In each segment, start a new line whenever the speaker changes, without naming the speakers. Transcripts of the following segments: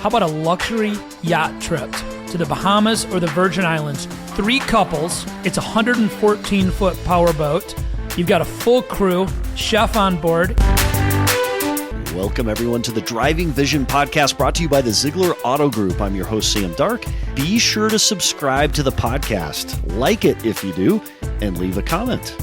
How about a luxury yacht trip to the Bahamas or the Virgin Islands? 3 couples. It's a 114-foot powerboat. You've got a full crew, chef on board.
Welcome, everyone, to the Driving Vision podcast brought to you by the Zeigler Auto Group. I'm your host, Sam Dark. Be sure to subscribe to the podcast, like it if you do, and leave a comment.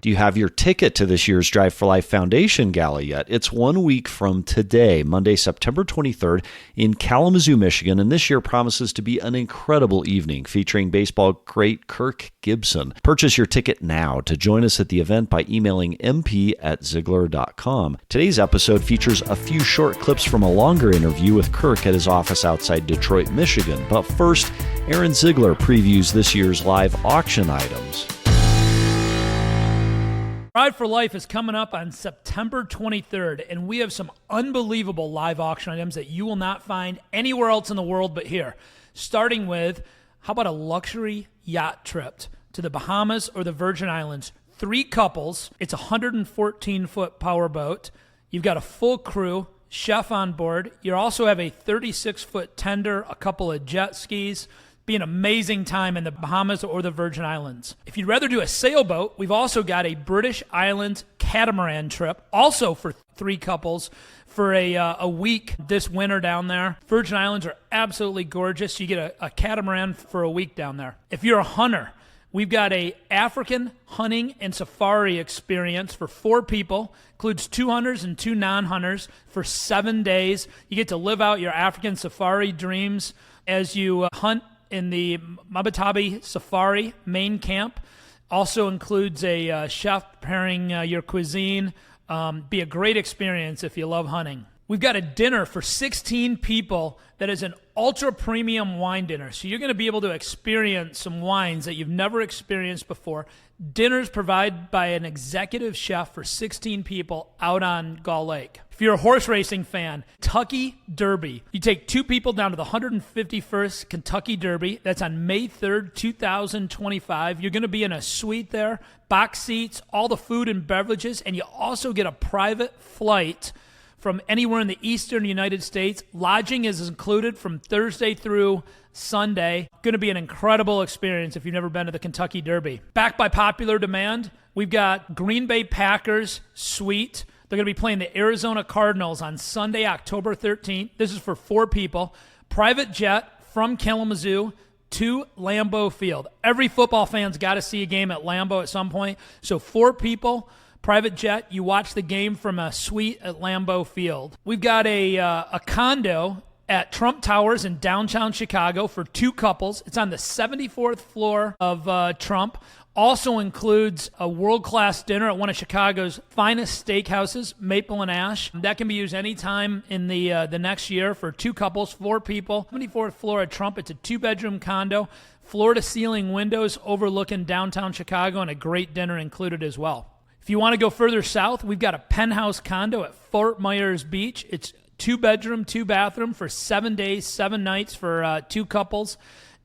Do you have your ticket to this year's Drive for Life Foundation Gala yet? It's 1 week from today, Monday, September 23rd in Kalamazoo, Michigan, and this year promises to be an incredible evening featuring baseball great Kirk Gibson. Purchase your ticket now to join us at the event by emailing mp@zeigler.com. Today's episode features a few short clips from a longer interview with Kirk at his office outside Detroit, Michigan. But first, Aaron Zeigler previews this year's live auction items.
Drive for Life is coming up on September 23rd, and we have some unbelievable live auction items that you will not find anywhere else in the world but here. Starting with, how about a luxury yacht trip to the Bahamas or the Virgin Islands? 3 couples. It's a 114-foot powerboat. You've got a full crew, chef on board. You also have a 36-foot tender, a couple of jet skis. Be an amazing time in the Bahamas or the Virgin Islands. If you'd rather do a sailboat, we've also got a British Islands catamaran trip, also for 3 couples, for a week this winter down there. Virgin Islands are absolutely gorgeous. You get a catamaran for a week down there. If you're a hunter, we've got a African hunting and safari experience for 4 people. Includes 2 hunters and 2 non-hunters for 7 days. You get to live out your African safari dreams as you hunt in the Mabatabi Safari main camp. Also includes a chef preparing your cuisine. Be a great experience if you love hunting. We've got a dinner for 16 people that is an ultra premium wine dinner. So you're going to be able to experience some wines that you've never experienced before. Dinners provided by an executive chef for 16 people out on Gull Lake. If you're a horse racing fan, Kentucky Derby. You take 2 people down to the 151st Kentucky Derby. That's on May 3rd, 2025. You're going to be in a suite there, box seats, all the food and beverages, and you also get a private flight from anywhere in the eastern United States. Lodging is included from Thursday through Sunday. Going to be an incredible experience if you've never been to the Kentucky Derby. Backed by popular demand, we've got Green Bay Packers suite. They're going to be playing the Arizona Cardinals on Sunday, October 13th. This is for 4 people. Private jet from Kalamazoo to Lambeau Field. Every football fan's got to see a game at Lambeau at some point. So 4 people, private jet. You watch the game from a suite at Lambeau Field. We've got a condo at Trump Towers in downtown Chicago for 2 couples. It's on the 74th floor of Trump. Also includes a world-class dinner at one of Chicago's finest steakhouses, Maple and Ash. That can be used anytime in the next year for 2 couples, 4 people. 74th floor at Trump. It's a 2-bedroom condo, floor-to-ceiling windows overlooking downtown Chicago, and a great dinner included as well. If you want to go further south, we've got a penthouse condo at Fort Myers Beach. It's 2-bedroom, 2-bathroom for 7 days, 7 nights for 2 couples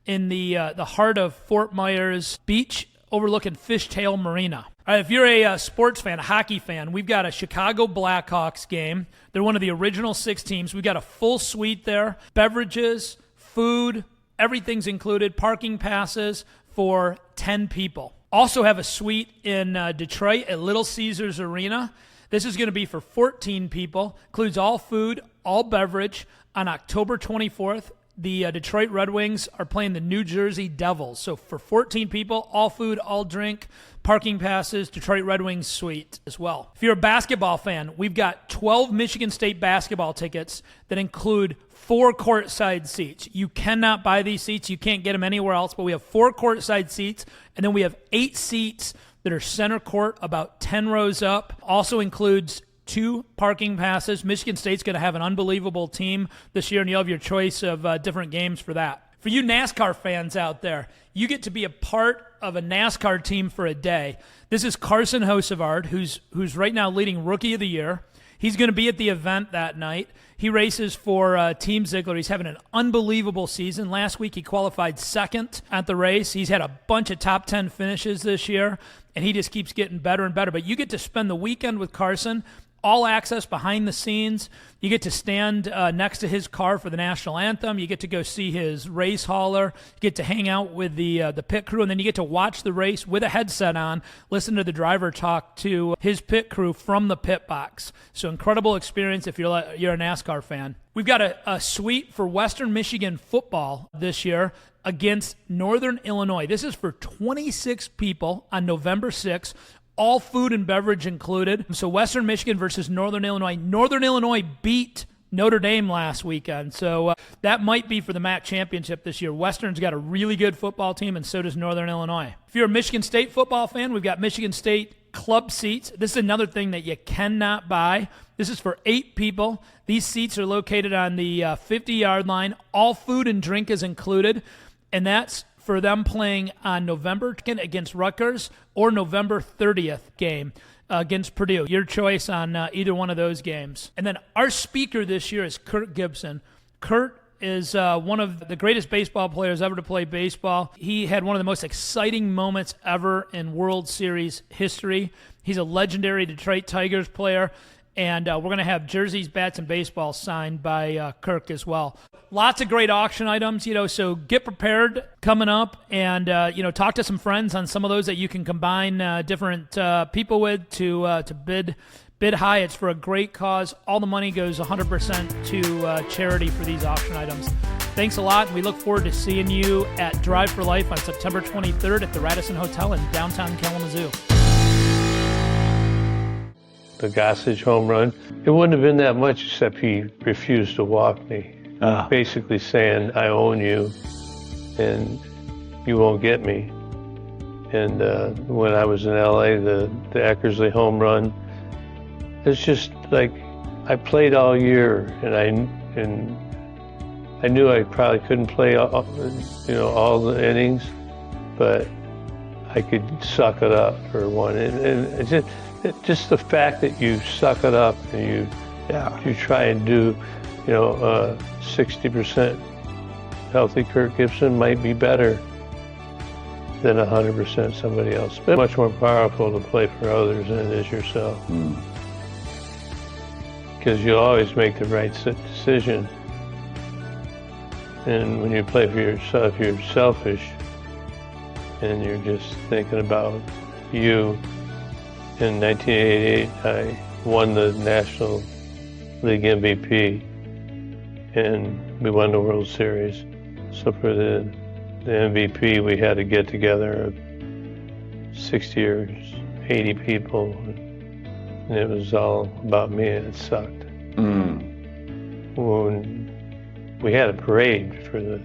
in the heart of Fort Myers Beach, overlooking Fishtail Marina. All right, if you're a sports fan, a hockey fan, we've got a Chicago Blackhawks game. They're one of the original 6 teams. We've got a full suite there, beverages, food, everything's included, parking passes for 10 people. Also have a suite in Detroit at Little Caesars Arena. This is going to be for 14 people, includes all food, all beverage. On October 24th, the Detroit Red Wings are playing the New Jersey Devils. So for 14 people, all food, all drink, parking passes, Detroit Red Wings suite as well. If you're a basketball fan, we've got 12 Michigan State basketball tickets that include 4 courtside seats. You cannot buy these seats. You can't get them anywhere else, but we have 4 courtside seats, and then we have 8 seats that are center court, about 10 rows up. Also includes 2 parking passes. Michigan State's going to have an unbelievable team this year, and you'll have your choice of different games for that. For you NASCAR fans out there, you get to be a part of a NASCAR team for a day. This is Carson Hocevar, who's right now leading Rookie of the Year. He's going to be at the event that night. He races for Team Zeigler. He's having an unbelievable season. Last week he qualified 2nd at the race. He's had a bunch of top 10 finishes this year, and he just keeps getting better and better. But you get to spend the weekend with Carson. all access behind the scenes. You get to stand next to his car for the national anthem. You get to go see his race hauler. You get to hang out with the pit crew, and then you get to watch the race with a headset on, listen to the driver talk to his pit crew from the pit box. So incredible experience if you're a NASCAR fan. We've got a suite for Western Michigan football this year against Northern Illinois. This is for 26 people on November 6th. All food and beverage included. So Western Michigan versus Northern Illinois. Northern Illinois beat Notre Dame last weekend. So that might be for the MAC championship this year. Western's got a really good football team, and so does Northern Illinois. If you're a Michigan State football fan, we've got Michigan State club seats. This is another thing that you cannot buy. This is for 8 people. These seats are located on the 50-yard line. All food and drink is included, and that's for them playing on November 2nd against Rutgers or November 30th game against Purdue. Your choice on either one of those games. And then our speaker this year is Kirk Gibson. Kurt is one of the greatest baseball players ever to play baseball. He had one of the most exciting moments ever in World Series history. He's a legendary Detroit Tigers player, and we're going to have jerseys, bats, and baseballs signed by Kirk as well. Lots of great auction items, so get prepared coming up and, talk to some friends on some of those that you can combine different people with to bid high. It's for a great cause. All the money goes 100% to charity for these auction items. Thanks a lot, and we look forward to seeing you at Drive for Life on September 23rd at the Radisson Hotel in downtown Kalamazoo.
The Gossage home run, it wouldn't have been that much except he refused to walk me. Basically saying, I own you and you won't get me. And when I was in LA, the Eckersley home run, it's just like I played all year, and I knew I probably couldn't play all the innings, but I could suck it up for one. And it's just the fact that you suck it up and you try and do 60% healthy Kirk Gibson might be better than 100% somebody else. It's much more powerful to play for others than it is yourself. Because you'll always make the right decision. And when you play for yourself, you're selfish and you're just thinking about you. In 1988, I won the National League MVP, and we won the World Series. So for the MVP, we had to get together of 60 or 80 people, and it was all about me, and it sucked. When we had a parade for the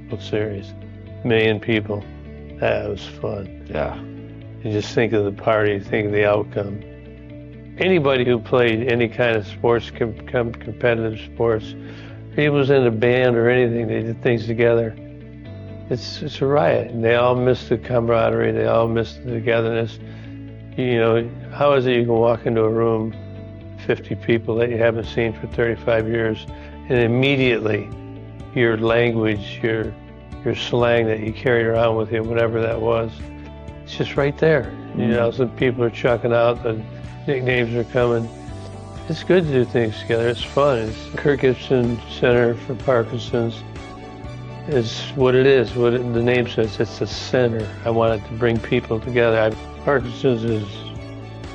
World Series, 1 million people, that was fun.
Yeah.
You just think of the party, think of the outcome. Anybody who played any kind of sports, competitive sports, he was in a band or anything, they did things together. It's a riot, and they all miss the camaraderie, they all miss the togetherness. How is it you can walk into a room, 50 people that you haven't seen for 35 years, and immediately your language, your slang that you carried around with you, whatever that was, it's just right there. Some people are chucking out, the nicknames are coming. It's good to do things together. It's fun. It's Kirk Gibson Center for Parkinson's is what it is, what the name says. It's a center. I wanted to bring people together. Parkinson's is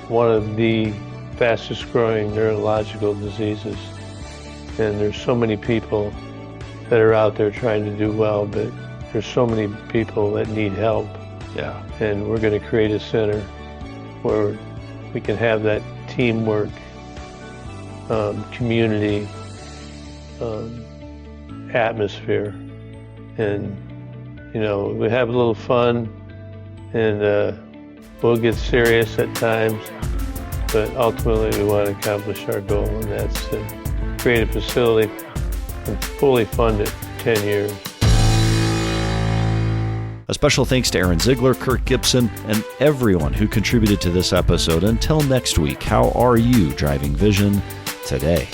one of the fastest growing neurological diseases. And there's so many people that are out there trying to do well, but there's so many people that need help.
Yeah.
And we're going to create a center where we can have that teamwork, community atmosphere. And, we have a little fun, and we'll get serious at times, but ultimately we want to accomplish our goal, and that's to create a facility and fully fund it for 10 years.
A special thanks to Aaron Zeigler, Kirk Gibson, and everyone who contributed to this episode. Until next week, how are you driving vision today?